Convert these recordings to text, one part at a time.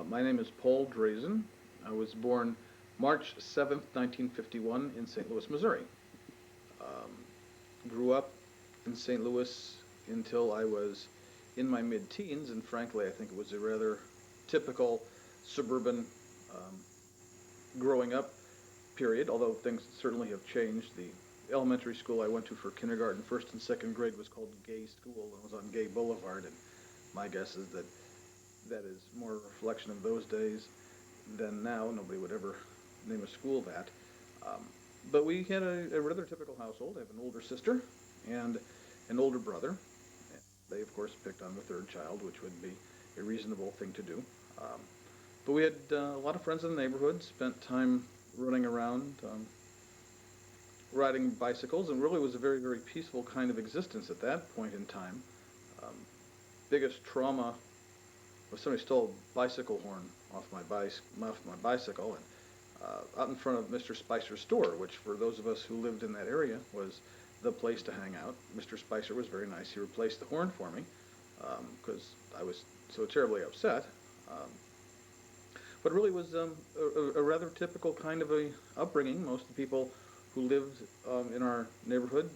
My name is Paul Drazen. I was born March 7th, 1951 in St. Louis, Missouri. Um, Grew up in St. Louis until I was in my mid-teens, and frankly, I think it was a rather typical suburban um, growing up period, although things certainly have changed. The elementary school I went to for kindergarten, first and second grade was called Gay School and was on Gay Boulevard, and my guess is that that is more a reflection of those days than now. Nobody would ever name a school that. Um, but we had a rather typical household. I have an older sister and an older brother. They, of course, picked on the third child, which would be a reasonable thing to do. Um, but we had a lot of friends in the neighborhood, spent time running around, riding bicycles, and really was a very, very peaceful kind of existence at that point in time. Um, Biggest trauma was somebody stole a bicycle horn off my bicycle, and out in front of Mr. Spicer's store, which for those of us who lived in that area was the place to hang out. Mr. Spicer was very nice. He replaced the horn for me because I was so terribly upset. Um, but it really was a rather typical kind of a upbringing. Most of the people who lived in our neighborhood,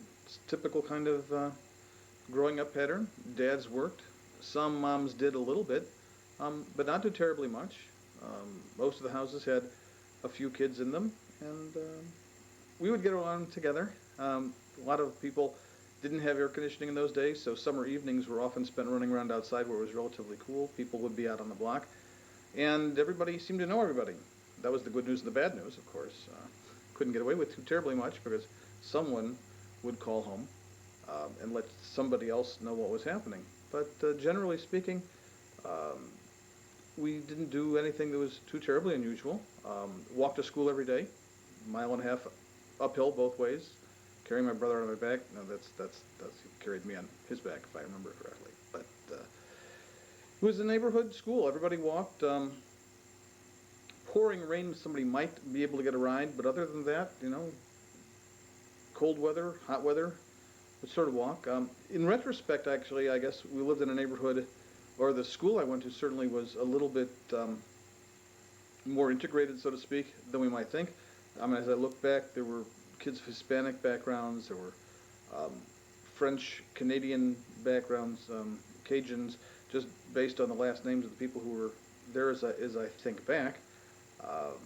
typical kind of growing up pattern. Dads worked. Some moms did a little bit, but not too terribly much. Most of the houses had a few kids in them, and we would get along together. A lot of people didn't have air conditioning in those days, so summer evenings were often spent running around outside where it was relatively cool. People would be out on the block, and everybody seemed to know everybody. That was the good news and the bad news, of course. Couldn't get away with too terribly much because someone would call home and let somebody else know what was happening. But generally speaking, um, we didn't do anything that was too terribly unusual. Walked to school every day, mile and a half uphill both ways, carrying my brother on my back. No, that's he carried me on his back if I remember correctly. But it was a neighborhood school. Everybody walked. Pouring rain, somebody might be able to get a ride, but other than that, cold weather, hot weather, would sort of walk. In retrospect, actually, I guess we lived in a neighborhood, or the school I went to certainly was a little bit more integrated, so to speak, than we might think. As I look back, there were kids of Hispanic backgrounds, there were um, French, Canadian backgrounds, Cajuns, just based on the last names of the people who were there as I think back. Um,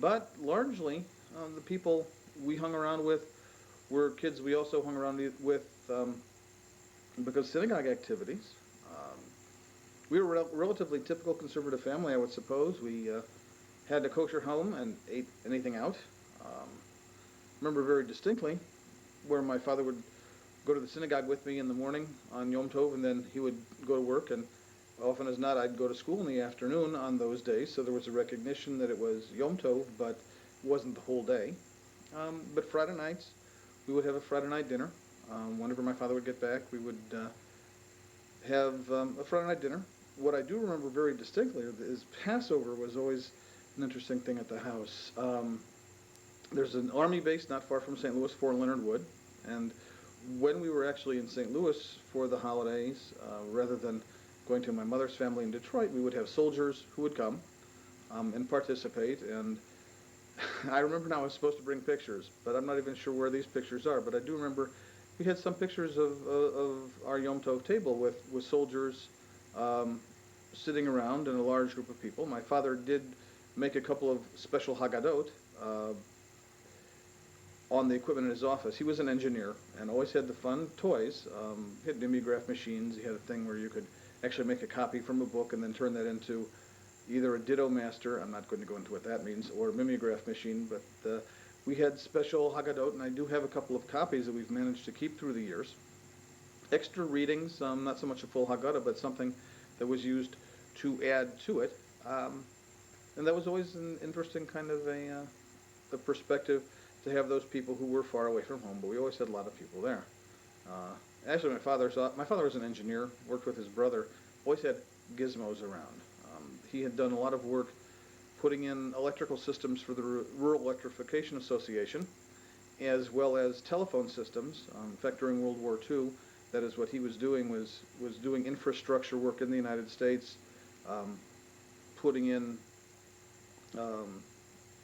but largely, the people we hung around with were kids we also hung around with because synagogue activities. Um, we were a relatively typical conservative family, I would suppose. We had a kosher home and ate anything out. Um, Remember very distinctly where my father would go to the synagogue with me in the morning on Yom Tov, and then he would go to work, and often as not, I'd go to school in the afternoon on those days, so there was a recognition that it was Yom Tov, but it wasn't the whole day. But Friday nights, we would have a Friday night dinner. Whenever my father would get back, we would have a Friday night dinner. What I do remember very distinctly is Passover was always an interesting thing at the house. There's an army base not far from St. Louis, Fort Leonard Wood, and when we were actually in St. Louis for the holidays, rather than going to my mother's family in Detroit, we would have soldiers who would come and participate. And I remember now I was supposed to bring pictures, but I'm not even sure where these pictures are. But I do remember we had some pictures of our Yom Tov table with soldiers um, sitting around and a large group of people. My father did make a couple of special Haggadot on the equipment in his office. He was an engineer and always had the fun toys. He had mimeograph machines. He had a thing where you could actually make a copy from a book and then turn that into either a Ditto Master, I'm not going to go into what that means, or a mimeograph machine, but we had special Haggadot, and I do have a couple of copies that we've managed to keep through the years. Extra readings, not so much a full Haggadah, but something that was used to add to it. And that was always an interesting kind of a perspective to have those people who were far away from home, but we always had a lot of people there. Actually, my father was an engineer, worked with his brother, always had gizmos around. He had done a lot of work putting in electrical systems for the Rural Electrification Association, as well as telephone systems. In fact, during World War II, that is what he was doing, was doing infrastructure work in the United States, um, putting in um,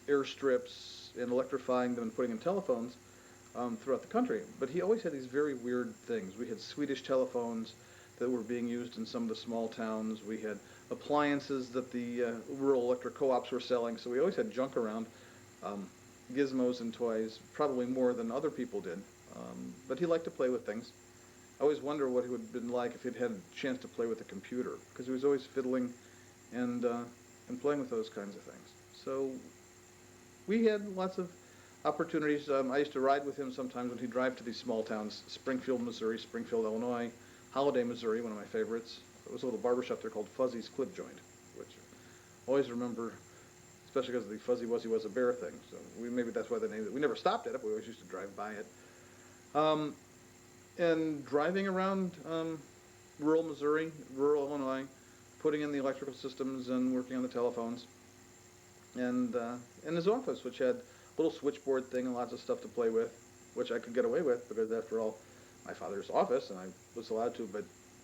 airstrips and electrifying them and putting in telephones throughout the country. But he always had these very weird things. We had Swedish telephones that were being used in some of the small towns. We had appliances that the rural electric co-ops were selling. So we always had junk around, um, gizmos and toys, probably more than other people did. But he liked to play with things. I always wonder what it would have been like if he'd had a chance to play with a computer, because he was always fiddling and uh, and playing with those kinds of things. So we had lots of opportunities. I used to ride with him sometimes when he'd drive to these small towns: Springfield, Missouri; Springfield, Illinois; Holiday, Missouri, one of my favorites. There was a little barbershop there called Fuzzy's Clip Joint, which I always remember, especially because of the Fuzzy Wuzzy Was a Bear thing. So maybe that's why they named it. We never stopped at it, but we always used to drive by it. Um, and driving around rural Missouri, rural Illinois, putting in the electrical systems and working on the telephones, and in his office, which had a little switchboard thing and lots of stuff to play with, which I could get away with because, after all, my father's office, and I was allowed to. But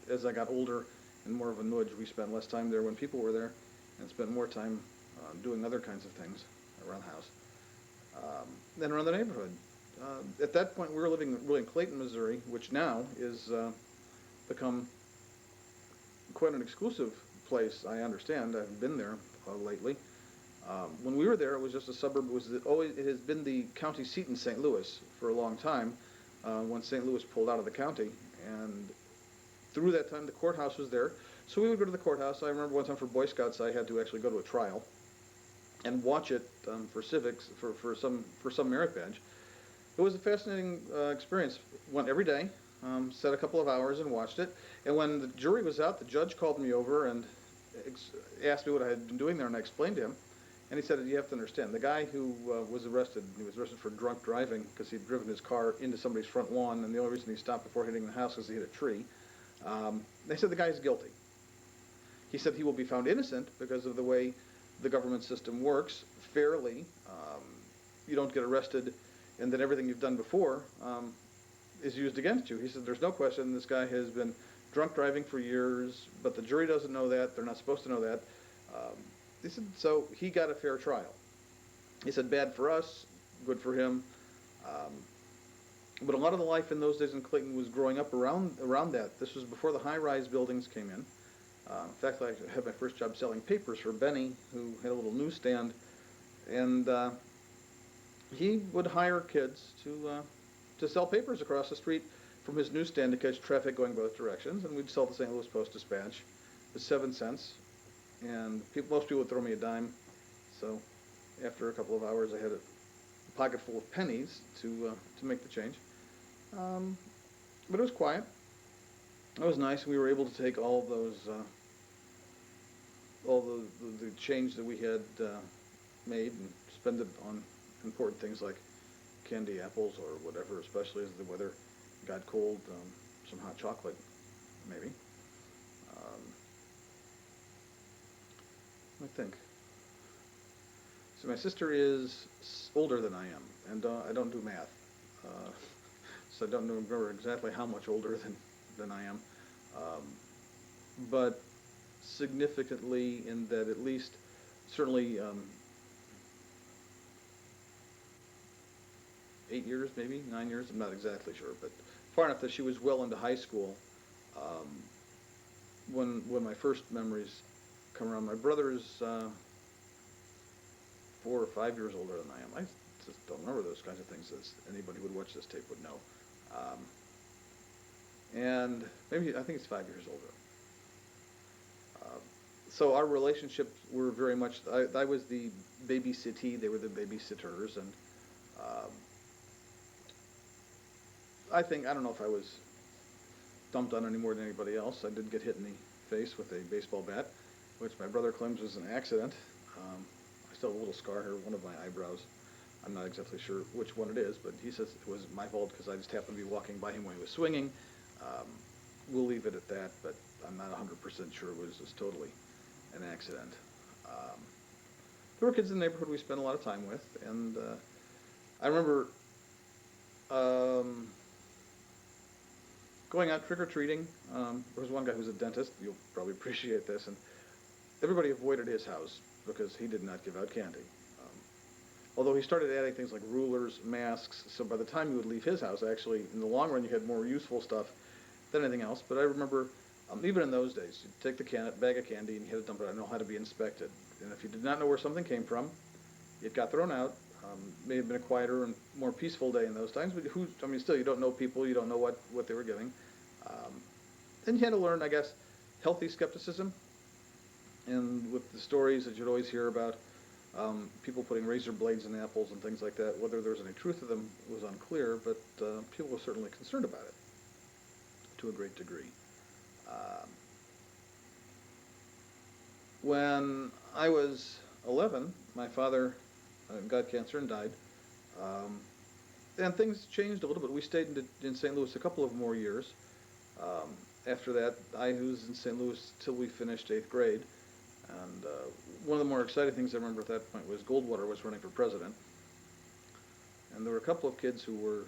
as I got older and more of a nudge, we spent less time there when people were there, and spent more time doing other kinds of things around the house, than around the neighborhood. At that point, we were living really in Clayton, Missouri, which now is become quite an exclusive place. I understand. I've been there lately. When we were there, it was just a suburb. It has been the county seat in St. Louis for a long time. When St. Louis pulled out of the county, and through that time, the courthouse was there. So we would go to the courthouse. I remember one time for Boy Scouts, I had to actually go to a trial and watch it for civics for some merit badge. It was a fascinating experience. Went every day, sat a couple of hours and watched it. And when the jury was out, the judge called me over and asked me what I had been doing there, and I explained to him. And he said, "You have to understand, the guy who was arrested, he was arrested for drunk driving because he'd driven his car into somebody's front lawn, and the only reason he stopped before hitting the house was he hit a tree." They said the guy is guilty. He said he will be found innocent because of the way the government system works fairly. You don't get arrested, and then everything you've done before is used against you. He said there's no question this guy has been drunk driving for years, but the jury doesn't know that. They're not supposed to know that. He said, so he got a fair trial. He said, bad for us, good for him. Um, but a lot of the life in those days in Clayton was growing up around that. This was before the high-rise buildings came in. In fact, I had my first job selling papers for Benny, who had a little newsstand, and he would hire kids to sell papers across the street from his newsstand to catch traffic going both directions, and we'd sell the St. Louis Post-Dispatch. It was 7 cents, and most people would throw me a dime. So after a couple of hours, I had a pocket full of pennies to make the change. But it was quiet. It was nice. We were able to take all those all the change that we had made and spend it on important things like candy apples or whatever, especially as the weather got cold. Some hot chocolate, maybe. I think. So my sister is older than I am, and I don't do math, so I don't remember exactly how much older than I am, um, but significantly in that at least, certainly 8 years, maybe 9 years. I'm not exactly sure, but far enough that she was well into high school um, when my first memories come around. My brother is 4 or 5 years older than I am. I just don't remember those kinds of things, as anybody who would watch this tape would know. And maybe, I think it's 5 years older. So our relationships were very much, I was the babysittee, they were the babysitters, and um, I don't know if I was dumped on any more than anybody else. I did get hit in the face with a baseball bat, which my brother claims was an accident. I still have a little scar here, one of my eyebrows. I'm not exactly sure which one it is, but he says it was my fault because I just happened to be walking by him when he was swinging. Um, we'll leave it at that, but I'm not 100% sure it was just totally an accident. Um, there were kids in the neighborhood we spent a lot of time with, and I remember going out trick-or-treating. There was one guy who was a dentist. You'll probably appreciate this, and everybody avoided his house because he did not give out candy. Um, Although he started adding things like rulers, masks, so by the time you would leave his house, actually, in the long run, you had more useful stuff than anything else. But I remember, even in those days, you'd take the bag of candy and you had to dump it out and know how to be inspected. And if you did not know where something came from, it got thrown out. May have been a quieter and more peaceful day in those times, but I mean, still, you don't know people, you don't know what they were giving. Um, and you had to learn, I guess, healthy skepticism. And with the stories that you'd always hear about people putting razor blades in apples and things like that, whether there was any truth to them was unclear, but people were certainly concerned about it to a great degree. Um, when I was 11, my father got cancer and died. Um, and things changed a little bit. We stayed in St. Louis a couple of more years. After that, I was in St. Louis till we finished 8th grade. And one of the more exciting things I remember at that point was Goldwater was running for president. And there were a couple of kids who were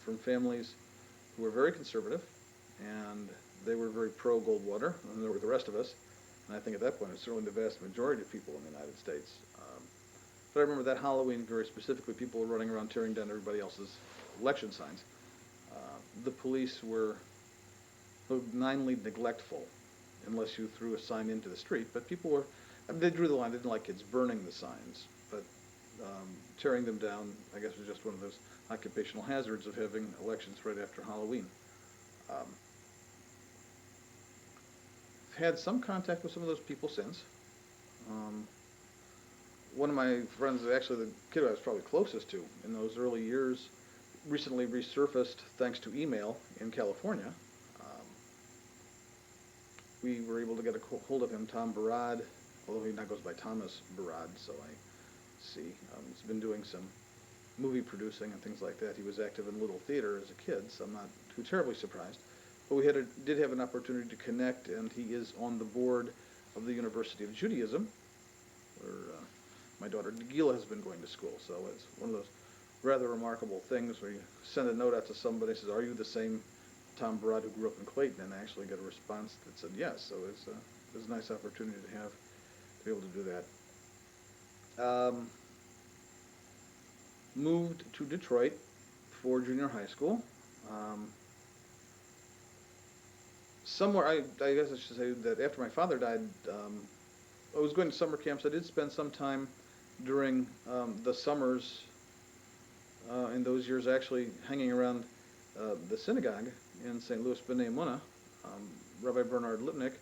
from families who were very conservative, and they were very pro-Goldwater, and there were the rest of us. And I think at that point, it's certainly the vast majority of people in the United States. But I remember that Halloween very specifically, people were running around tearing down everybody else's election signs. The police were benignly neglectful unless you threw a sign into the street. But people were, I mean, they drew the line. They didn't like kids burning the signs, but tearing them down, I guess, was just one of those occupational hazards of having elections right after Halloween. Um, I've had some contact with some of those people since. Um, One of my friends, actually the kid I was probably closest to in those early years, recently resurfaced thanks to email in California. Um, we were able to get a hold of him, Tom Barad, although he now goes by Thomas Barad, so I see. He's been doing some movie producing and things like that. He was active in Little Theater as a kid, so I'm not too terribly surprised. But we did have an opportunity to connect, and he is on the board of the University of Judaism, where my daughter Nagila has been going to school. So it's one of those rather remarkable things where you send a note out to somebody and says, "Are you the same Tom Barad who grew up in Clayton?" And I actually get a response that said yes. So it was a nice opportunity to be able to do that. Moved to Detroit for junior high school. Somewhere, I guess I should say that after my father died, I was going to summer camps. I did spend some time during the summers in those years actually hanging around the synagogue in St. Louis, B'nai Emunah. Rabbi Bernard Lipnick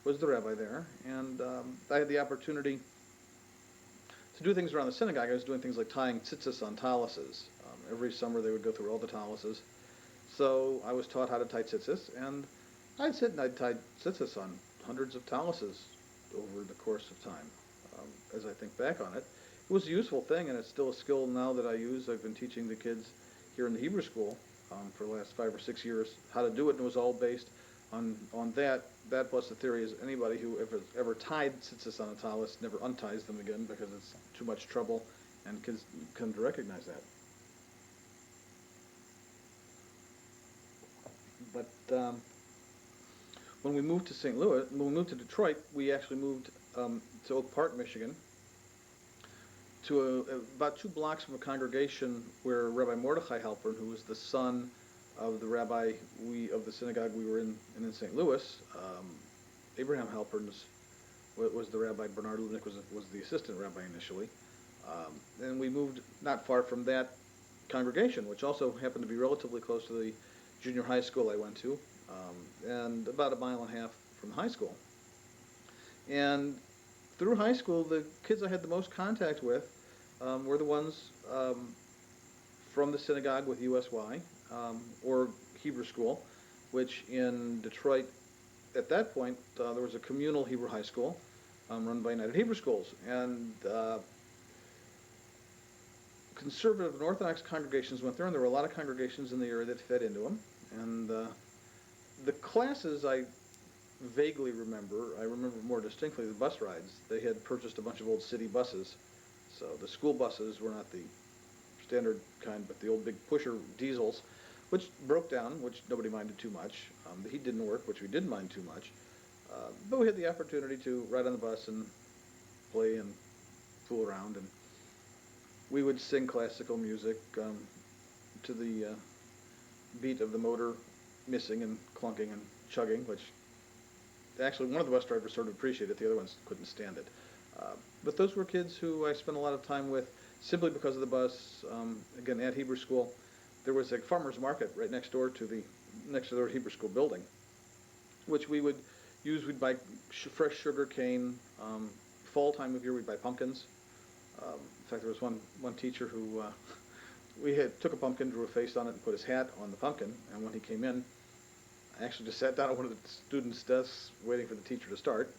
was the rabbi there, and I had the opportunity to do things around the synagogue. I was doing things like tying tzitzis on taluses. Every summer they would go through all the taluses. So I was taught how to tie tzitzis, and I'd sit and I'd tie tzitzis on hundreds of taluses over the course of time. As I think back on it, it was a useful thing, and it's still a skill now that I use. I've been teaching the kids here in the Hebrew school for the last 5 or 6 years how to do it, and it was all based on that plus the theory is anybody who ever tied tzitzis on a talus never unties them again because it's too much trouble, and kids come to recognize that. But when we moved to St. Louis, when we moved to Detroit, we actually moved to Oak Park, Michigan, to about 2 blocks from a congregation where Rabbi Mordechai Halpern, who was the son of the rabbi of the synagogue we were in St. Louis, Abraham Halpern was the rabbi. Bernard Lipnick was the assistant rabbi initially, and we moved not far from that congregation, which also happened to be relatively close to the junior high school I went to, and about 1.5 miles from the high school. And through high school, the kids I had the most contact with were the ones from the synagogue with USY or Hebrew school, which in Detroit at that point there was a communal Hebrew high school run by United Hebrew Schools, and conservative and Orthodox congregations went there, and there were a lot of congregations in the area that fed into them. And the classes I vaguely remember. I remember more distinctly the bus rides. They had purchased a bunch of old city buses. So the school buses were not the standard kind, but the old big pusher diesels, which broke down, which nobody minded too much. The heat didn't work, which we didn't mind too much. But we had the opportunity to ride on the bus and play and fool around, and we would sing classical music to the beat of the motor missing and clunking and chugging, which actually one of the bus drivers sort of appreciated. The other ones couldn't stand it. But those were kids who I spent a lot of time with simply because of the bus. Again, at Hebrew School, there was a farmer's market right next to the Hebrew School building, which we would use. We'd buy fresh sugar cane. Fall time of year, we'd buy pumpkins. In fact, there was one teacher who we had took a pumpkin, drew a face on it, and put his hat on the pumpkin. And when he came in, I actually just sat down at one of the students' desks waiting for the teacher to start.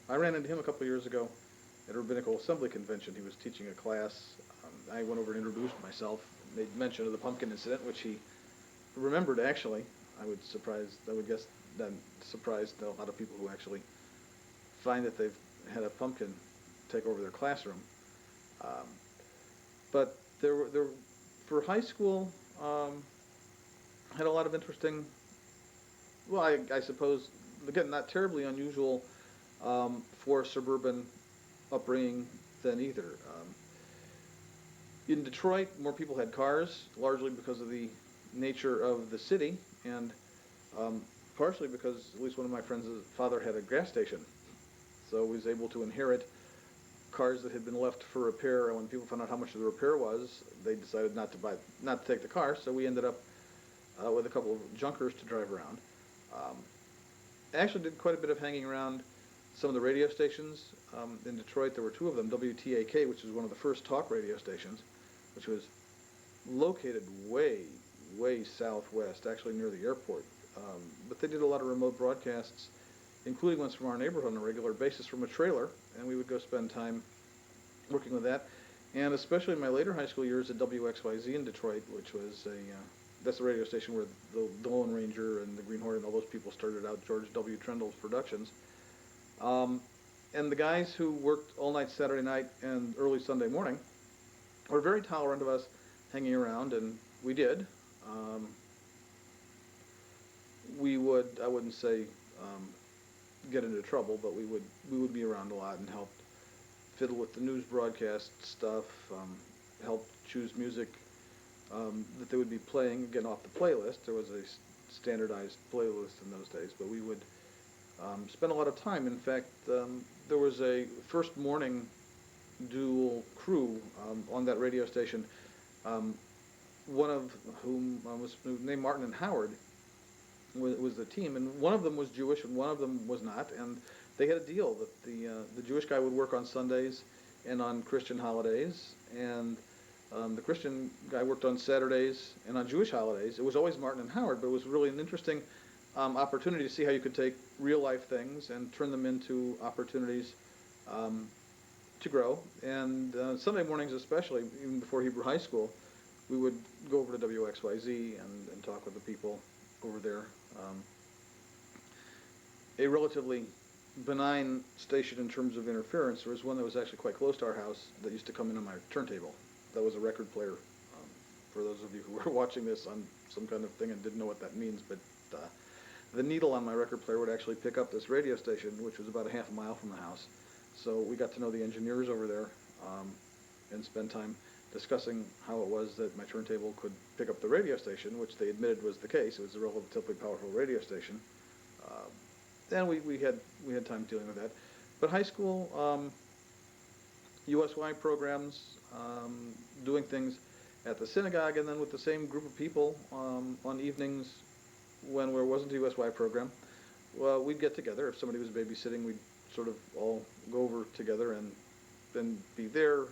I ran into him a couple of years ago at a rabbinical assembly convention. He was teaching a class. I went over and introduced myself, made mention of the pumpkin incident, which he remembered actually. I would guess that surprised a lot of people who actually find that they've had a pumpkin take over their classroom. But for high school, had a lot of interesting, well, I suppose, again, not terribly unusual for suburban upbringing then either. In Detroit, more people had cars, largely because of the nature of the city, and partially because at least one of my friends' father had a gas station. So he was able to inherit cars that had been left for repair, and when people found out how much the repair was, they decided not to take the car, so we ended up with a couple of junkers to drive around. I actually did quite a bit of hanging around some of the radio stations. In Detroit, there were two of them, WTAK, which was one of the first talk radio stations, which was located way southwest, actually near the airport. But they did a lot of remote broadcasts, including ones from our neighborhood on a regular basis from a trailer, and we would go spend time working with that. And especially in my later high school years at WXYZ in Detroit, which was that's the radio station where the Lone Ranger and the Green Hornet and all those people started out, George W. Trendle's productions. And the guys who worked all night Saturday night and early Sunday morning were very tolerant of us hanging around, and we did. I wouldn't say get into trouble, but we would be around a lot and help fiddle with the news broadcast stuff, help choose music that they would be playing, again, off the playlist. There was a standardized playlist in those days, but we would spend a lot of time. In fact, there was a first morning dual crew on that radio station, one of whom was named Martin and Howard, was the team, and one of them was Jewish and one of them was not, and they had a deal that the Jewish guy would work on Sundays and on Christian holidays, and the Christian guy worked on Saturdays and on Jewish holidays. It was always Martin and Howard, but it was really an interesting opportunity to see how you could take real life things and turn them into opportunities to grow. And Sunday mornings especially, even before Hebrew High School, we would go over to WXYZ and talk with the people over there. A relatively benign station in terms of interference. There was one that was actually quite close to our house that used to come in on my turntable. That was a record player. For those of you who were watching this on some kind of thing and didn't know what that means, but the needle on my record player would actually pick up this radio station, which was about a half a mile from the house. So we got to know the engineers over there and spend time discussing how it was that my turntable could pick up the radio station, which they admitted was the case. It was a relatively powerful radio station. And we had time dealing with that. But high school, USY programs, doing things at the synagogue, and then with the same group of people on evenings when there wasn't a USY program, well, we'd get together. If somebody was babysitting, we'd sort of all go over together and then be there.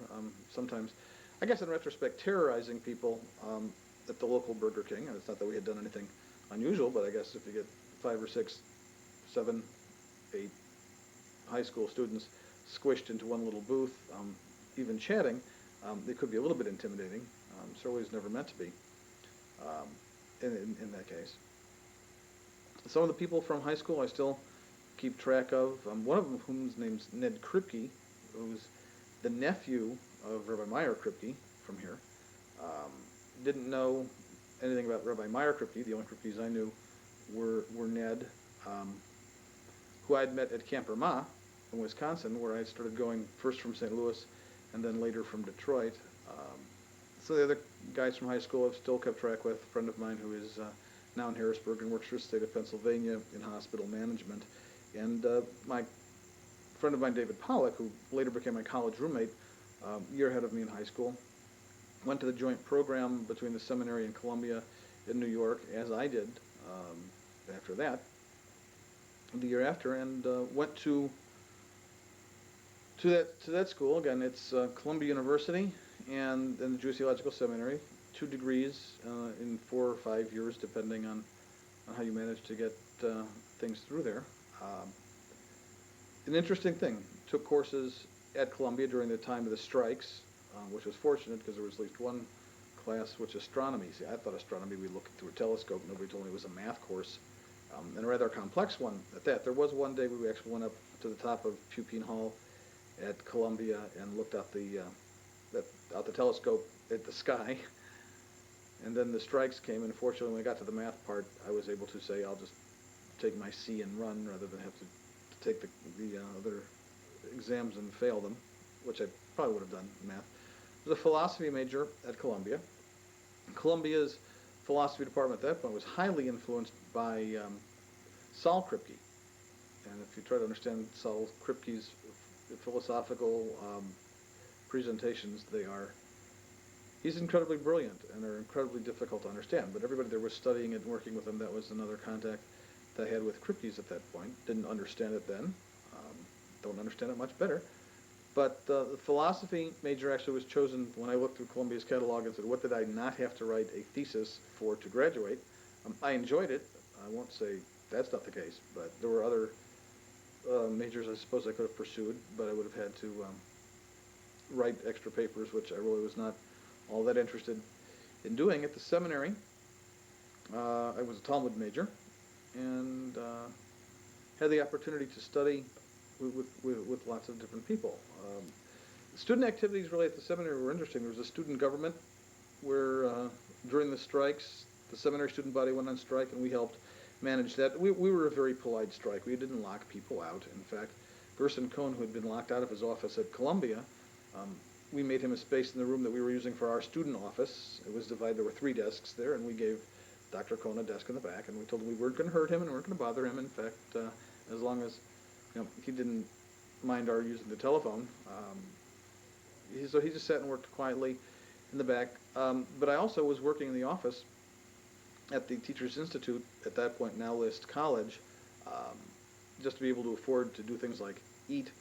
Sometimes, I guess in retrospect, terrorizing people at the local Burger King. And it's not that we had done anything unusual, but I guess if you get 5 or 6, 7, 8 high school students squished into one little booth, even chatting, it could be a little bit intimidating. Certainly is never meant to be in that case. Some of the people from high school I still keep track of. One of them, whose name's Ned Kripke, who's the nephew of Rabbi Meyer Kripke from here. Didn't know anything about Rabbi Meyer Kripke. The only Kripkes I knew were Ned. who I'd met at Camp Vermont in Wisconsin, where I started going first from St. Louis and then later from Detroit. So the other guys from high school I've still kept track with. A friend of mine who is now in Harrisburg and works for the state of Pennsylvania in hospital management. And my friend of mine, David Pollock, who later became my college roommate, a year ahead of me in high school, went to the joint program between the seminary and Columbia in New York, as I did after that, the year after, and went to that school. Again, it's Columbia University and the Jewish Theological Seminary, 2 degrees in 4 or 5 years, depending on how you manage to get things through there. An interesting thing, took courses at Columbia during the time of the strikes, which was fortunate because there was at least one class which astronomy. See, I thought astronomy we looked through a telescope. Nobody told me it was a math course, and a rather complex one at that. There was one day we actually went up to the top of Pupine Hall at Columbia and looked out the telescope at the sky. And then the strikes came, and fortunately when I got to the math part, I was able to say I'll just take my C and run rather than have to take the other exams and fail them, which I probably would have done in math. I was a philosophy major at Columbia. Columbia's philosophy department at that point was highly influenced by Saul Kripke. And if you try to understand Saul Kripke's philosophical presentations, he's incredibly brilliant and are incredibly difficult to understand. But everybody there was studying it and working with him. That was another contact that I had with Kripke's at that point. Didn't understand it then. Don't understand it much better. But the philosophy major actually was chosen when I looked through Columbia's catalog and said, what did I not have to write a thesis for to graduate? I enjoyed it. I won't say that's not the case, but there were other majors I suppose I could have pursued, but I would have had to write extra papers, which I really was not all that interested in doing. At the seminary, I was a Talmud major and had the opportunity to study with lots of different people. Student activities really at the seminary were interesting. There was a student government where during the strikes, the seminary student body went on strike and we helped manage that. We were a very polite strike. We didn't lock people out. In fact, Gerson Cohn, who had been locked out of his office at Columbia, we made him a space in the room that we were using for our student office. It was divided. There were 3 desks there, and we gave Dr. Cohn a desk in the back, and we told him we weren't going to hurt him and we weren't going to bother him. In fact, as long as he didn't mind our using the telephone, so he just sat and worked quietly in the back. But I also was working in the office at the Teachers Institute, at that point now List College, just to be able to afford to do things like eat.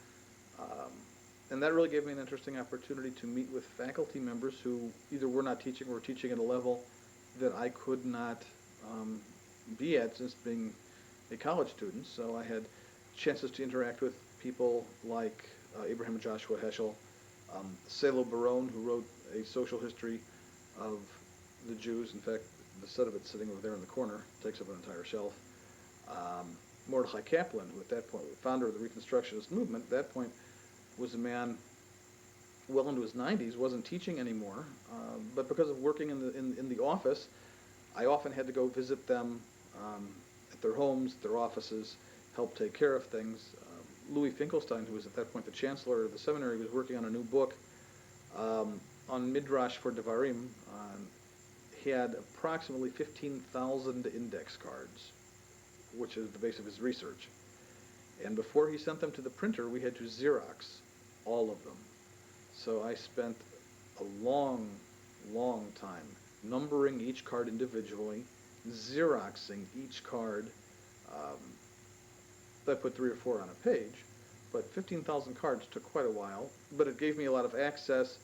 And that really gave me an interesting opportunity to meet with faculty members who either were not teaching or were teaching at a level that I could not be at since being a college student. So I had chances to interact with people like Abraham and Joshua Heschel, Salo Barone, who wrote a social history of the Jews. In fact, the set of it sitting over there in the corner takes up an entire shelf. Mordechai Kaplan, who at that point, founder of the Reconstructionist movement, at that point was a man well into his 90s, wasn't teaching anymore, but because of working in the office, I often had to go visit them at their homes, their offices, help take care of things. Louis Finkelstein, who was at that point the chancellor of the seminary, was working on a new book on Midrash for Devarim. He had approximately 15,000 index cards, which is the base of his research. And before he sent them to the printer, we had to Xerox all of them. So I spent a long, long time numbering each card individually, Xeroxing each card. I put 3 or 4 on a page, but 15,000 cards took quite a while. But it gave me a lot of access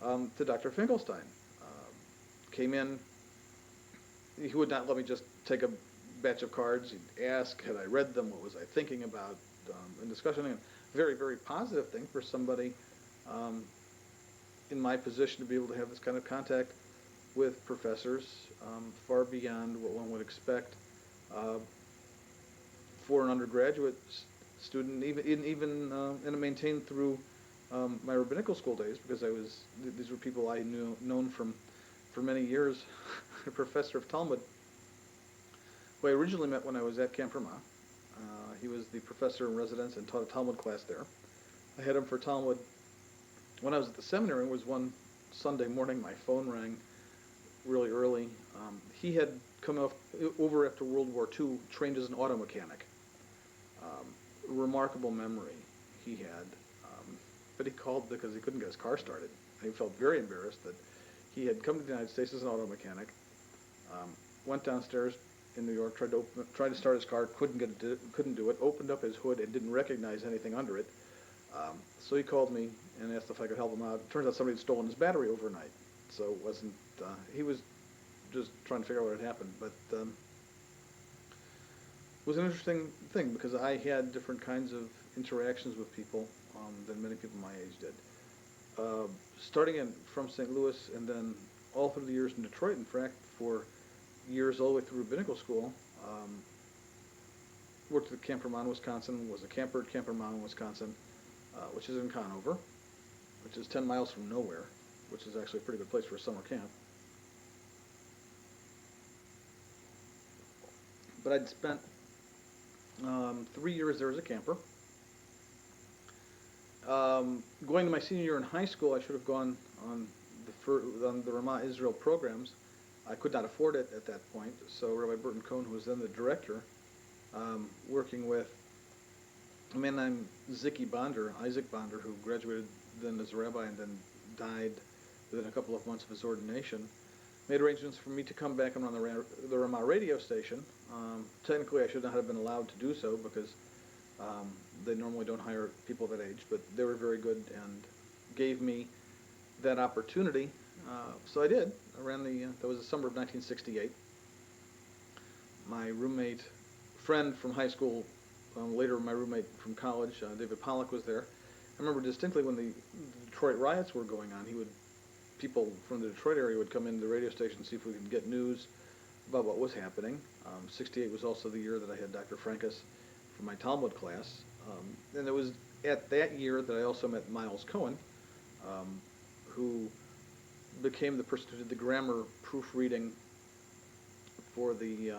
to Dr. Finkelstein. Came in, he would not let me just take a batch of cards. He'd ask, had I read them, what was I thinking about, in discussion. And very, very positive thing for somebody in my position to be able to have this kind of contact with professors, far beyond what one would expect for an undergraduate student, and maintained through my rabbinical school days, because these were people I known for many years. A professor of Talmud, who I originally met when I was at Camp Vermont. He was the professor in residence and taught a Talmud class there. I had him for Talmud when I was at the seminary. It was one Sunday morning. My phone rang really early. He had come over after World War II, trained as an auto mechanic. Remarkable memory he had. But he called because he couldn't get his car started. He felt very embarrassed that he had come to the United States as an auto mechanic, went downstairs in New York, tried to start his car, couldn't do it, opened up his hood and didn't recognize anything under it. So he called me and asked if I could help him out. It turns out somebody had stolen his battery overnight. So it wasn't, he was just trying to figure out what had happened. But it was an interesting thing because I had different kinds of interactions with people than many people my age did. Starting from St. Louis and then all through the years in Detroit, in fact, for years all the way through rabbinical school, worked at Camp Vermont, Wisconsin, was a camper at Camp Vermont, Wisconsin, which is in Conover, which is 10 miles from nowhere, which is actually a pretty good place for a summer camp. But I'd spent 3 years there as a camper. Going to my senior year in high school, I should have gone on the Ramah Israel programs. I could not afford it at that point, so Rabbi Burton Cohn, who was then the director, working with a man named Isaac Bonder, who graduated then as a rabbi and then died within a couple of months of his ordination, made arrangements for me to come back and run the Ramah radio station. Technically, I should not have been allowed to do so because they normally don't hire people that age, but they were very good and gave me that opportunity. So I did. I ran that was the summer of 1968. My friend from high school, later my roommate from college, David Pollack, was there. I remember distinctly when the Detroit riots were going on, people from the Detroit area would come into the radio station and see if we could get news about what was happening. 68 was also the year that I had Dr. Frankus for my Talmud class. And it was at that year that I also met Miles Cohen, who became the person who did the grammar proofreading for the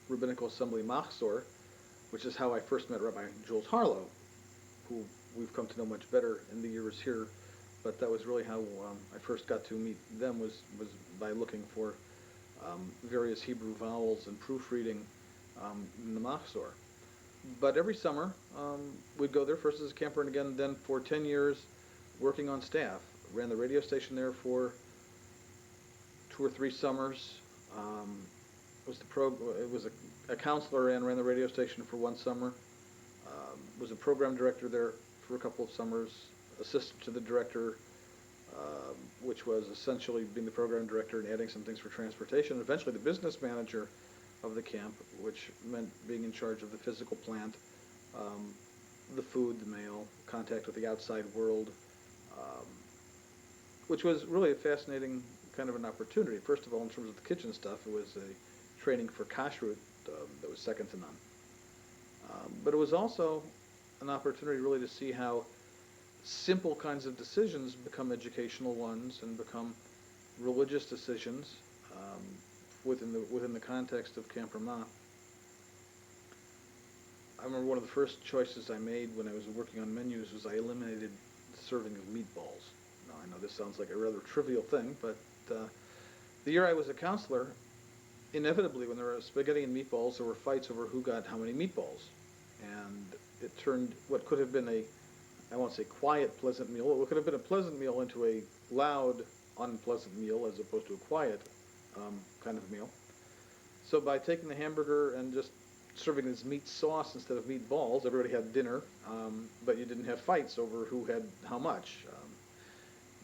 Rabbinical Assembly Machzor, which is how I first met Rabbi Jules Harlow, who we've come to know much better in the years here. But that was really how I first got to meet them, was by looking for various Hebrew vowels and proofreading in the Machzor. But every summer, we'd go there first as a camper, and again then for 10 years working on staff. Ran the radio station there for 2 or 3 summers. It was a counselor and ran the radio station for 1 summer. Was a program director there for a couple of summers. Assistant to the director, which was essentially being the program director and adding some things for transportation. Eventually the business manager of the camp, which meant being in charge of the physical plant, the food, the mail, contact with the outside world, which was really a fascinating kind of an opportunity. First of all, in terms of the kitchen stuff, it was a training for kashrut that was second to none. But it was also an opportunity really to see how simple kinds of decisions become educational ones and become religious decisions within the context of Camp Ramah. I remember one of the first choices I made when I was working on menus was I eliminated the serving of meatballs. Now, I know this sounds like a rather trivial thing, but the year I was a counselor, inevitably when there were spaghetti and meatballs, there were fights over who got how many meatballs. And it turned what could have been I won't say quiet, pleasant meal, what could have been a pleasant meal into a loud, unpleasant meal as opposed to a quiet kind of meal. So by taking the hamburger and just serving this meat sauce instead of meatballs, everybody had dinner, but you didn't have fights over who had how much.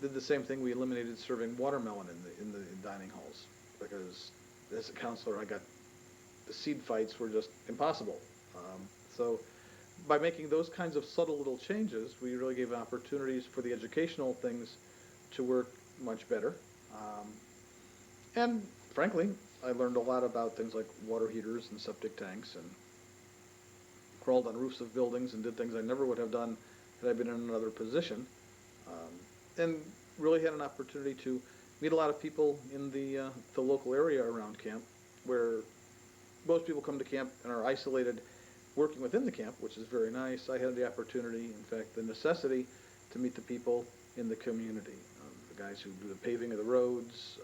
Did the same thing. We eliminated serving watermelon in the dining halls because as a counselor, the seed fights were just impossible. So by making those kinds of subtle little changes, we really gave opportunities for the educational things to work much better. And frankly, I learned a lot about things like water heaters and septic tanks, and crawled on roofs of buildings and did things I never would have done had I been in another position. And really had an opportunity to meet a lot of people in the local area around camp, where most people come to camp and are isolated working within the camp, which is very nice, I had the opportunity, in fact, the necessity, to meet the people in the community. The guys who do the paving of the roads,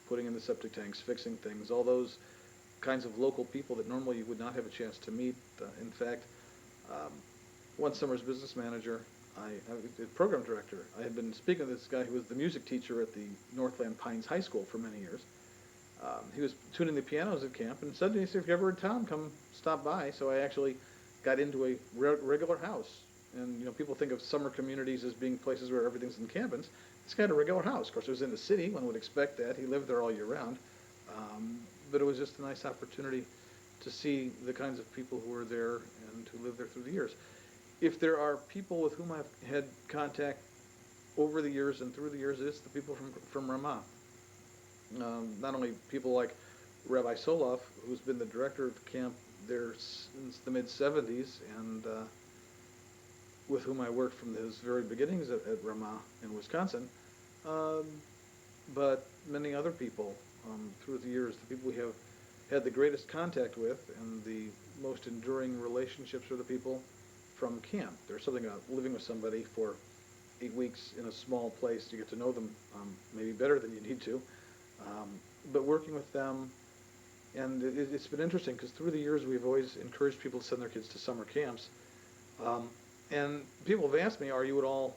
putting in the septic tanks, fixing things, all those kinds of local people that normally you would not have a chance to meet. In fact, um, one summer's business manager, I was the program director. I had been speaking to this guy who was the music teacher at the Northland Pines High School for many years. He was tuning the pianos at camp and said to me, if you're ever in town, come stop by. So I actually got into a regular house. And, people think of summer communities as being places where everything's in cabins. This guy had a regular house. Of course, it was in the city. One would expect that. He lived there all year round. But it was just a nice opportunity to see the kinds of people who were there and who lived there through the years. If there are people with whom I've had contact over the years and through the years, it's the people from Ramah. Not only people like Rabbi Soloff, who's been the director of the camp there since the mid-'70s, and with whom I worked from his very beginnings at Ramah in Wisconsin, um, but many other people through the years. The people we have had the greatest contact with and the most enduring relationships are the people from camp. There's something about living with somebody for 8 weeks in a small place. You get to know them maybe better than you need to. But working with them, and it's been interesting because through the years we've always encouraged people to send their kids to summer camps. And people have asked me, are you at all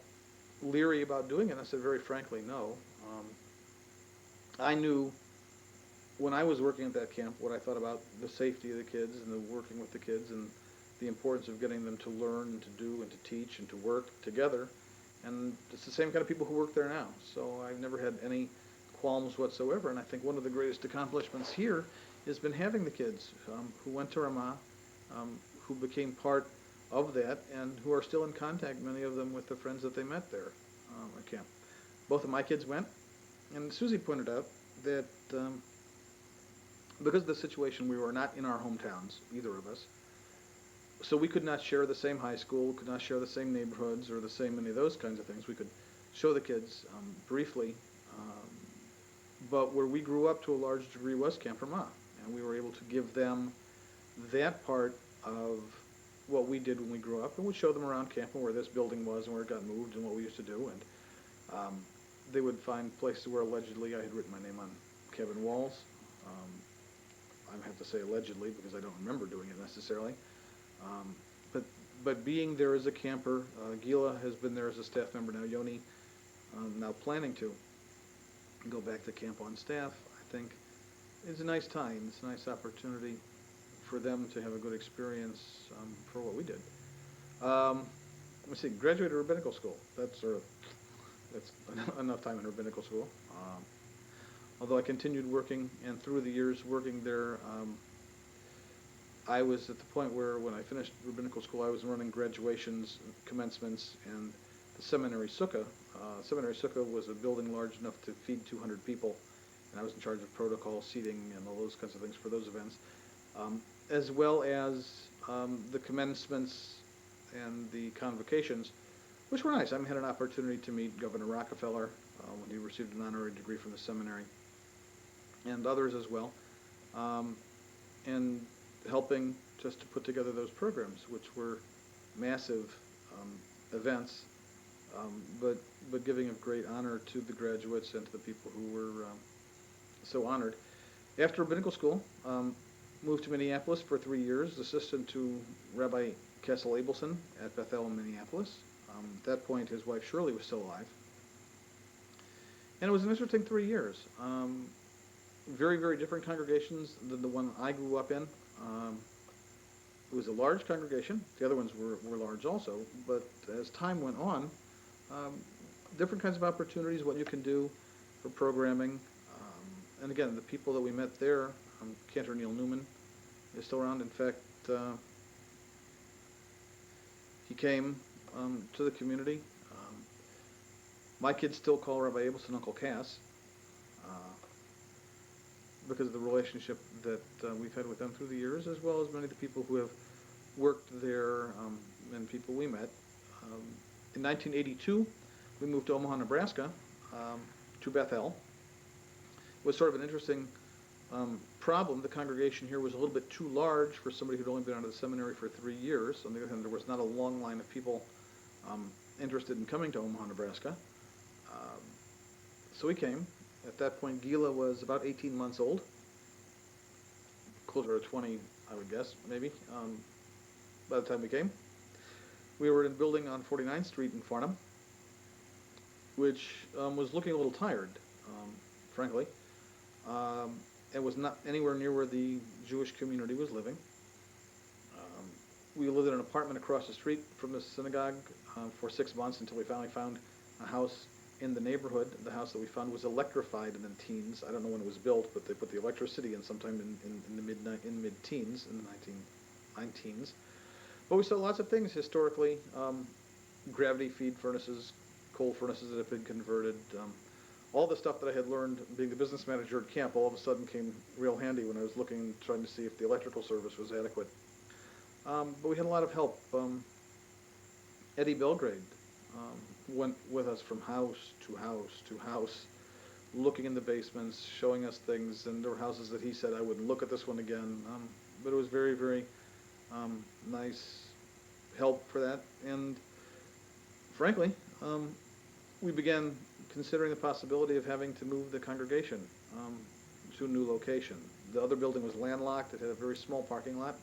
leery about doing it? And I said, very frankly, no. I knew when I was working at that camp what I thought about the safety of the kids and the working with the kids and the importance of getting them to learn and to do and to teach and to work together. And it's the same kind of people who work there now. So I've never had any qualms whatsoever. And I think one of the greatest accomplishments here has been having the kids who went to Ramah, who became part of that, and who are still in contact, many of them, with the friends that they met there at camp. Both of my kids went, and Susie pointed out that because of the situation, we were not in our hometowns, either of us, so we could not share the same high school, could not share the same neighborhoods or the same any of those kinds of things. We could show the kids briefly, but where we grew up to a large degree was Camp Ramah, and we were able to give them that part of what we did when we grew up, and we'd show them around camp and where this building was and where it got moved and what we used to do, and they would find places where allegedly I had written my name on cabin walls. I have to say allegedly because I don't remember doing it necessarily. But being there as a camper, Gila has been there as a staff member now. Yoni, now planning to go back to camp on staff, I think it's a nice time. It's a nice opportunity for them to have a good experience for what we did. Let's see, graduated rabbinical school. That's enough time in rabbinical school. Although I continued working, and through the years working there, I was at the point where when I finished rabbinical school, I was running graduations, commencements, and the seminary sukkah. Seminary sukkah was a building large enough to feed 200 people, and I was in charge of protocol, seating, and all those kinds of things for those events, as well as the commencements and the convocations, which were nice. I had an opportunity to meet Governor Rockefeller when he received an honorary degree from the seminary, and others as well, and helping just to put together those programs, which were massive events, but giving a great honor to the graduates and to the people who were so honored. After rabbinical school, moved to Minneapolis for 3 years, assistant to Rabbi Kessel Abelson at Bethel in Minneapolis. At that point, his wife Shirley was still alive. And it was an interesting 3 years. Very, very different congregations than the one I grew up in. It was a large congregation. The other ones were large also. But as time went on, different kinds of opportunities, what you can do for programming. And again, the people that we met there, Cantor Neil Newman is still around. In fact, he came to the community. My kids still call Rabbi Abelson Uncle Cass because of the relationship that we've had with them through the years, as well as many of the people who have worked there and people we met. In 1982, we moved to Omaha, Nebraska, to Bethel. It was sort of an interesting Problem, the congregation here was a little bit too large for somebody who'd only been out of the seminary for 3 years. On the other hand, there was not a long line of people interested in coming to Omaha, Nebraska. Um, so we came. At that point, Gila was about 18 months old, closer to 20, I would guess, maybe, by the time we came. We were in a building on 49th Street in Farnham, which was looking a little tired, frankly. Um, it was not anywhere near where the Jewish community was living. Um, we lived in an apartment across the street from the synagogue for 6 months until we finally found a house in the neighborhood. The house that we found was electrified in the teens. I don't know when it was built, but they put the electricity in sometime in the mid-teens, in the 19teens. But we saw lots of things historically, gravity feed furnaces, coal furnaces that had been converted. All the stuff that I had learned being the business manager at camp all of a sudden came real handy when I was looking, trying to see if the electrical service was adequate. But we had a lot of help. Eddie Belgrade went with us from house to house to house, looking in the basements, showing us things, and there were houses that he said I wouldn't look at this one again. But it was very, very nice help for that. And frankly, we began considering the possibility of having to move the congregation to a new location. The other building was landlocked. It had a very small parking lot.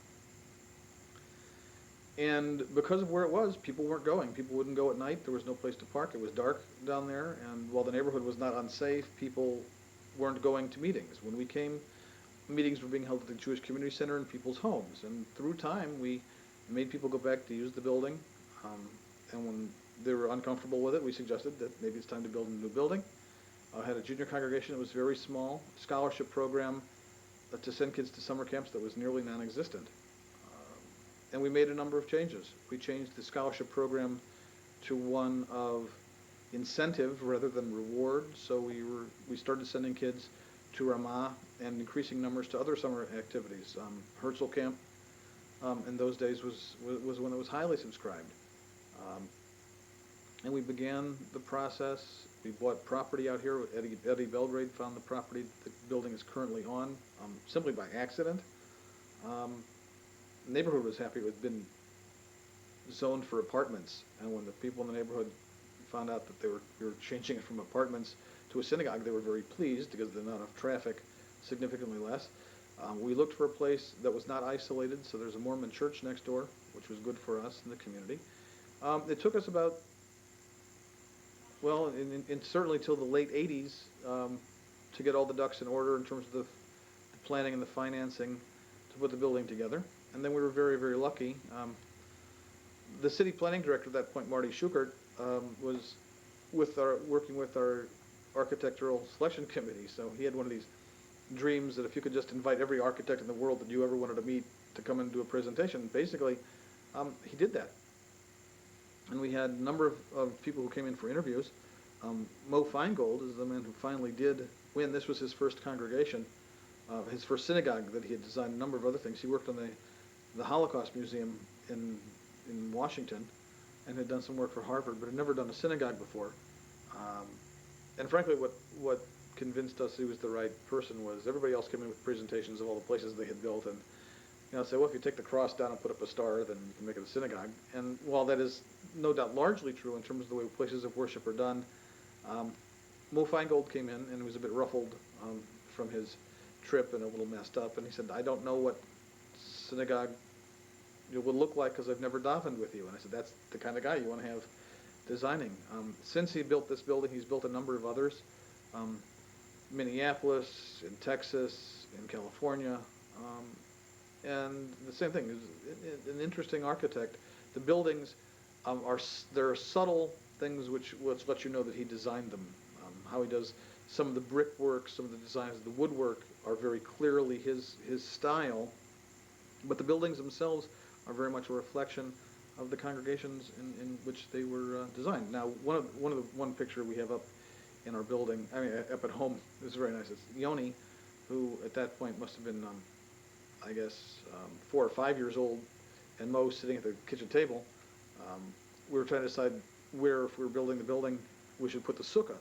And because of where it was, people weren't going. People wouldn't go at night. There was no place to park. It was dark down there. And while the neighborhood was not unsafe, people weren't going to meetings. When we came, meetings were being held at the Jewish Community Center in people's homes. And through time, we made people go back to use the building. And when they were uncomfortable with it, we suggested that maybe it's time to build a new building. Had a junior congregation that was very small, scholarship program to send kids to summer camps that was nearly non-existent. And we made a number of changes. We changed the scholarship program to one of incentive rather than reward. So we started sending kids to Ramah and increasing numbers to other summer activities. Herzl Camp in those days was when it was highly subscribed. And we began the process. We bought property out here. Eddie Belgrade found the property the building is currently on simply by accident. The neighborhood was happy. It had been zoned for apartments, and when the people in the neighborhood found out that we were changing it from apartments to a synagogue, they were very pleased because the amount of traffic significantly less. We looked for a place that was not isolated, so there's a Mormon church next door, which was good for us in the community. It took us about, well, certainly till the late 80s to get all the ducks in order in terms of the planning and the financing to put the building together. And then we were very, very lucky. The city planning director at that point, Marty Schukert, was working with our architectural selection committee. So he had one of these dreams that if you could just invite every architect in the world that you ever wanted to meet to come and do a presentation, basically, he did that. And we had a number of people who came in for interviews. Mo Feingold is the man who finally did win. This was his first congregation, his first synagogue that he had designed a number of other things. He worked on the Holocaust Museum in Washington and had done some work for Harvard, but had never done a synagogue before. And frankly, what convinced us he was the right person was everybody else came in with presentations of all the places they had built, and say, well, if you take the cross down and put up a star, then you can make it a synagogue. And while that is no doubt largely true in terms of the way places of worship are done, Mo Feingold came in and was a bit ruffled from his trip and a little messed up, and he said, I don't know what synagogue it would look like because I've never davened with you. And I said, that's the kind of guy you want to have designing. Since he built this building, he's built a number of others. Minneapolis, in Texas, in California, and the same thing. He's an interesting architect. The buildings there are subtle things which let you know that he designed them. How he does some of the brickwork, some of the designs of the woodwork are very clearly his style, but the buildings themselves are very much a reflection of the congregations in which they were designed. Now, one picture we have up in our building, up at home, is very nice. It's Yoni, who at that point must have been, 4 or 5 years old, and Mo sitting at the kitchen table. We were trying to decide where, if we were building the building, we should put the sukkah.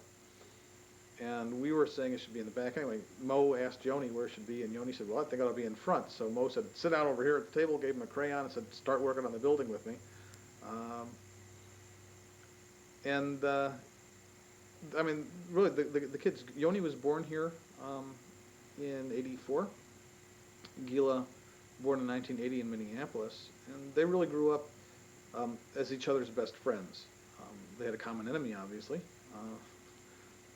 And we were saying it should be in the back. Anyway, Mo asked Yoni where it should be, and Yoni said, well, I think it ought to be in front. So Mo said, sit down over here at the table, gave him a crayon, and said, start working on the building with me. Um, and I mean, really, the kids, Yoni was born here in 84. Gila, born in 1980 in Minneapolis. And they really grew up as each other's best friends. They had a common enemy, obviously.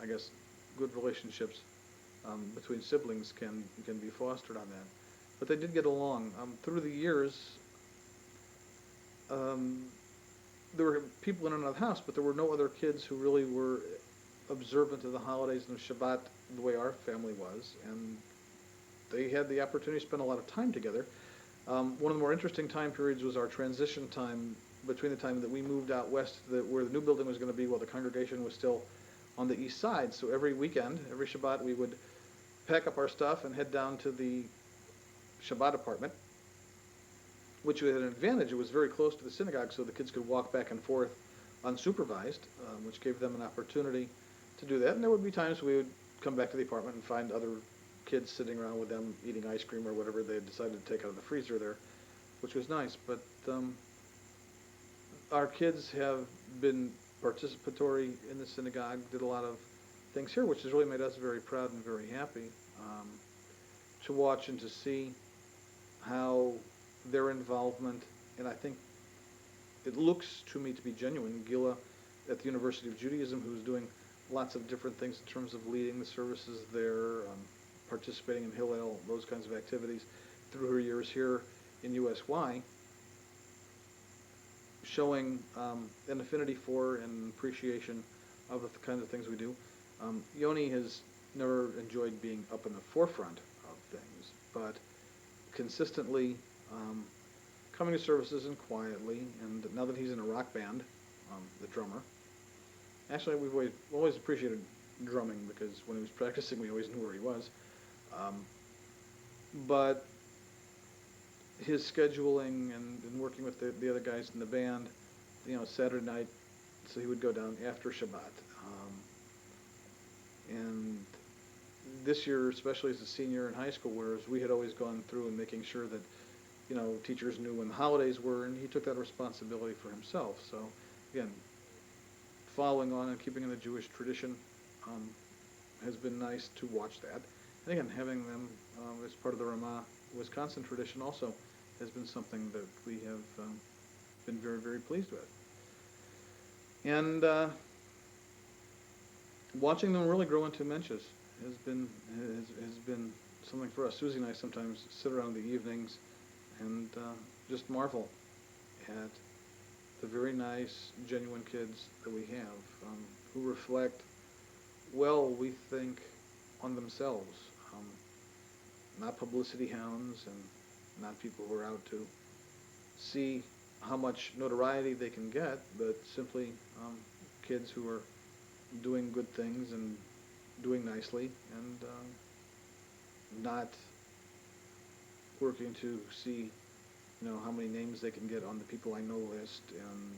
I guess good relationships between siblings can be fostered on that. But they did get along. Through the years, um, there were people in and out of the house, but there were no other kids who really were observant of the holidays and of Shabbat the way our family was, and they had the opportunity to spend a lot of time together. One of the more interesting time periods was our transition time between the time that we moved out west to where the new building was going to be while the congregation was still on the east side. So every weekend, every Shabbat, we would pack up our stuff and head down to the Shabbat apartment, which had an advantage. It was very close to the synagogue, so the kids could walk back and forth unsupervised, which gave them an opportunity to do that. And there would be times we would come back to the apartment and find other kids sitting around with them eating ice cream or whatever they had decided to take out of the freezer there, which was nice. But our kids have been participatory in the synagogue, did a lot of things here, which has really made us very proud and very happy to watch and to see how their involvement, and I think it looks to me to be genuine. Gila at the University of Judaism, who's doing lots of different things in terms of leading the services there, participating in Hillel, those kinds of activities through her years here in USY, showing an affinity for and appreciation of the kinds of things we do. Yoni has never enjoyed being up in the forefront of things, but consistently coming to services and quietly, and now that he's in a rock band, the drummer. Actually, we've always appreciated drumming because when he was practicing, we always knew where he was. But his scheduling and working with the other guys in the band, Saturday night, so he would go down after Shabbat. And this year, especially as a senior in high school, whereas we had always gone through and making sure that, teachers knew when the holidays were, and he took that responsibility for himself. So, again, following on and keeping in the Jewish tradition has been nice to watch that. And again, having them as part of the Ramah Wisconsin tradition also has been something that we have been very, very pleased with. And watching them really grow into menches has been something for us. Susie and I sometimes sit around in the evenings and just marvel at the very nice, genuine kids that we have who reflect well, we think, on themselves. Not publicity hounds and not people who are out to see how much notoriety they can get, but simply kids who are doing good things and doing nicely and not working to see how many names they can get on the people I know list and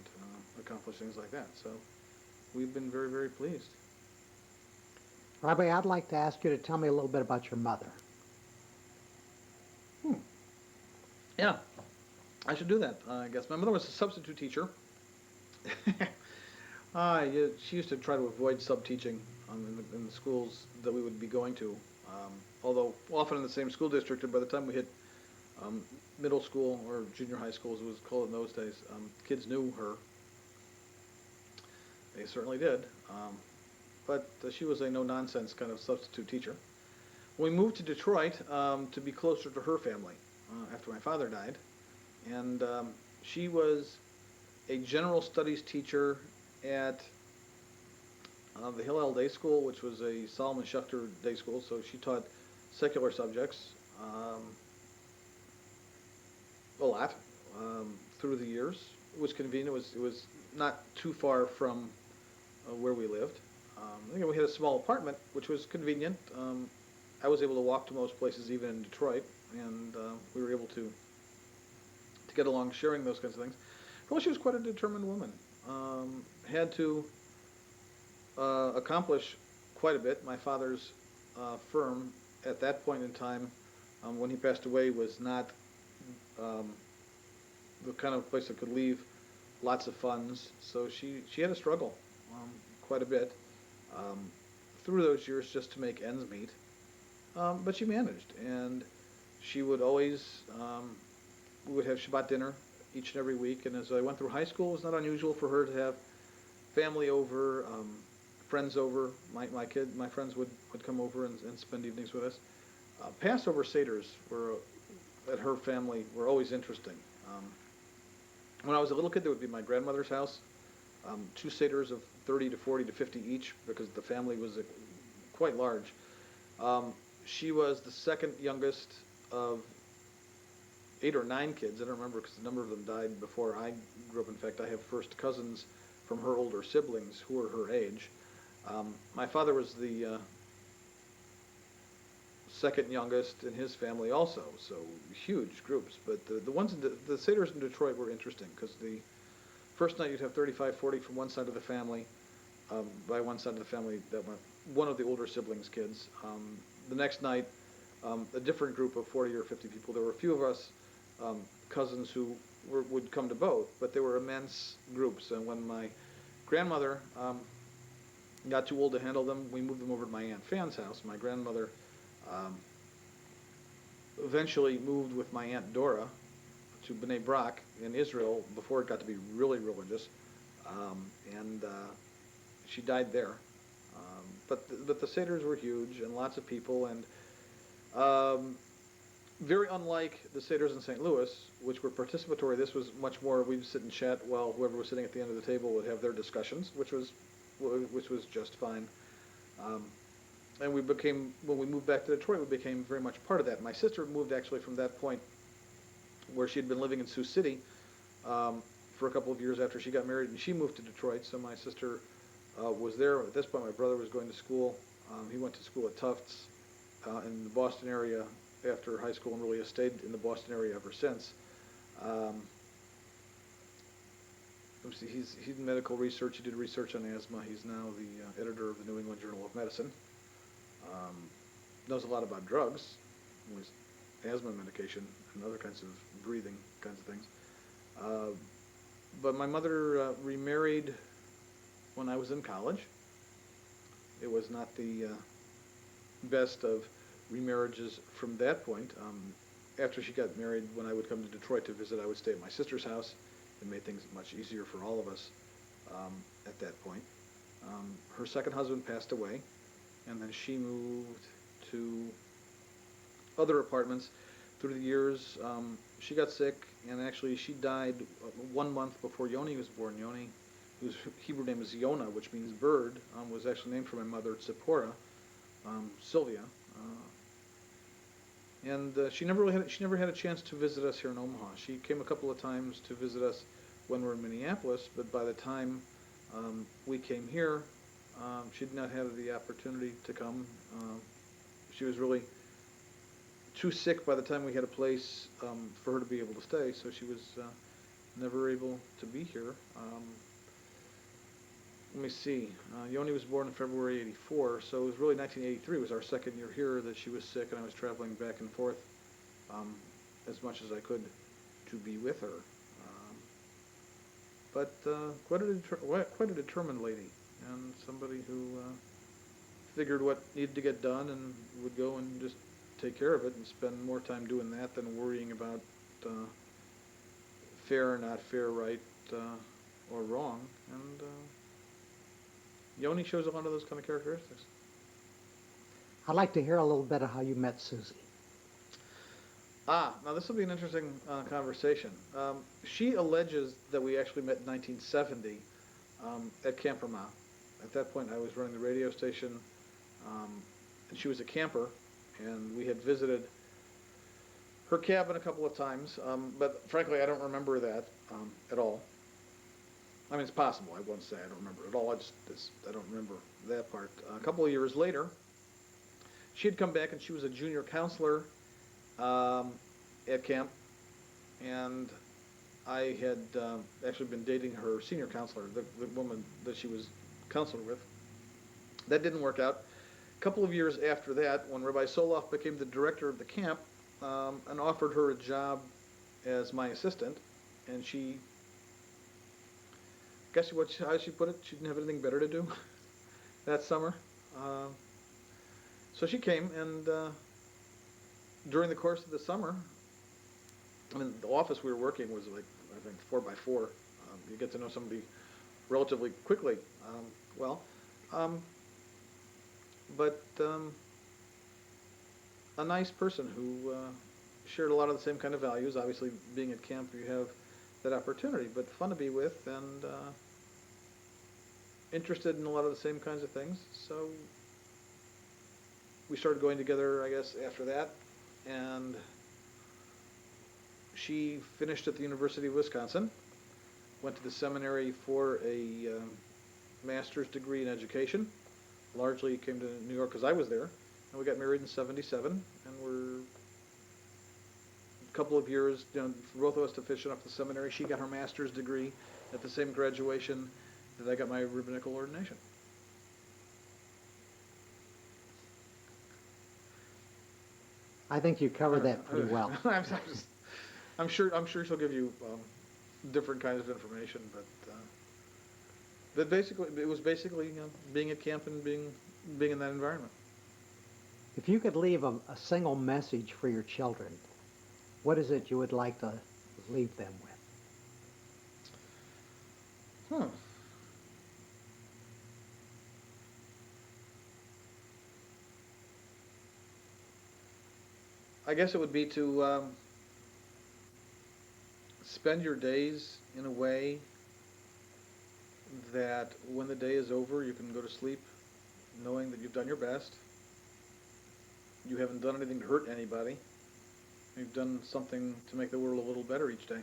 accomplish things like that. So we've been very, very pleased. Rabbi, I'd like to ask you to tell me a little bit about your mother. Yeah, I should do that, I guess. My mother was a substitute teacher. Yeah, she used to try to avoid sub-teaching in the schools that we would be going to, although often in the same school district, and by the time we hit middle school or junior high school, as it was called in those days, kids knew her. They certainly did. But she was a no-nonsense kind of substitute teacher. We moved to Detroit to be closer to her family after my father died, and she was a general studies teacher at the Hillel Day School, which was a Solomon Schechter day school, so she taught secular subjects a lot through the years. It was convenient. It was not too far from where we lived. We had a small apartment, which was convenient. I was able to walk to most places, even in Detroit, and we were able to get along sharing those kinds of things. Well, she was quite a determined woman. Had to accomplish quite a bit. My father's firm at that point in time, when he passed away, was not um, the kind of place that could leave lots of funds. So she had to struggle quite a bit um, through those years just to make ends meet. But she managed, and she would always we would have Shabbat dinner each and every week. And as I went through high school, it was not unusual for her to have family over, friends over. My friends would come over and spend evenings with us. Passover seders were at her family were always interesting. Um, when I was a little kid, there would be my grandmother's house, two seders of 30 to 40 to 50 each because the family was quite large. Um, she was the second youngest of 8 or 9 kids. I don't remember because a number of them died before I grew up. In fact, I have first cousins from her older siblings who were her age. My father was the second youngest in his family also, so huge groups. But the ones in the Seders in Detroit were interesting because the first night you'd have 35, 40 from one side of the family. By one side of the family, that went one of the older siblings' kids. The next night, a different group of 40 or 50 people. There were a few of us cousins who would come to both, but they were immense groups. And when my grandmother got too old to handle them, we moved them over to my Aunt Fan's house. My grandmother um, eventually moved with my Aunt Dora to Bnei Brak in Israel before it got to be really religious, and she died there. But the seders were huge and lots of people, and um, very unlike the seders in St. Louis, which were participatory. This was much more we'd sit and chat while whoever was sitting at the end of the table would have their discussions, which was just fine. Um, and we became when we moved back to Detroit, we became very much part of that. My sister moved actually from that point where she had been living in Sioux City for a couple of years after she got married, and she moved to Detroit. So my sister was there. At this point, my brother was going to school. He went to school at Tufts in the Boston area after high school and really has stayed in the Boston area ever since. Um, he's in medical research. He did research on asthma. He's now the editor of the New England Journal of Medicine. Um, knows a lot about drugs, asthma medication and other kinds of breathing kinds of things. Uh, but my mother remarried when I was in college. It was not the best of remarriages from that point. After she got married, when I would come to Detroit to visit, I would stay at my sister's house. It made things much easier for all of us at that point. Her second husband passed away, and then she moved to other apartments. Through the years, she got sick, and actually she died 1 month before Yoni was born. Yoni, whose Hebrew name is Yonah, which means bird, was actually named for my mother, Tzipporah, Sylvia. And she never had a chance to visit us here in Omaha. She came a couple of times to visit us when we were in Minneapolis, but by the time we came here, she did not have the opportunity to come. She was really too sick by the time we had a place for her to be able to stay, so she was never able to be here. Let me see. Yoni was born in February '84, so it was really 1983 was our second year here that she was sick, and I was traveling back and forth as much as I could to be with her. But quite a determined lady, and somebody who figured what needed to get done and would go and just take care of it and spend more time doing that than worrying about fair or not fair, right or wrong. And Yoni shows a lot of those kind of characteristics. I'd like to hear a little bit of how you met Susie. Now this will be an interesting conversation. She alleges that we actually met in 1970 at Camp Vermont. At that point, I was running the radio station, and she was a camper, and we had visited her cabin a couple of times, but frankly, I don't remember that at all. I mean, it's possible. I won't say I don't remember it at all. I don't remember that part. A couple of years later, she had come back, and she was a junior counselor at camp, and I had actually been dating her senior counselor, the woman that she was counselor with. That didn't work out. A couple of years after that, when Rabbi Soloff became the director of the camp, and offered her a job as my assistant, and she, guess what? How she put it? She didn't have anything better to do that summer. Uh, so she came, and during the course of the summer, I mean, the office we were working was like, I think, 4 by 4. You get to know somebody relatively quickly. Well, um, but a nice person who shared a lot of the same kind of values. Obviously, being at camp, you have that opportunity, but fun to be with and interested in a lot of the same kinds of things. So we started going together, I guess, after that, and she finished at the University of Wisconsin, went to the seminary for a master's degree in education. Largely came to New York because I was there, and we got married in '77, and we're a couple of years, for both of us to finish off the seminary. She got her master's degree at the same graduation that I got my rabbinical ordination. I think you covered that pretty well. I'm sure she'll give you different kinds of information, but basically it was basically being at camp and being in that environment. If you could leave a single message for your children, what is it you would like to leave them with? Hmm. I guess it would be to spend your days in a way that when the day is over, you can go to sleep knowing that you've done your best. You haven't done anything to hurt anybody. You've done something to make the world a little better each day.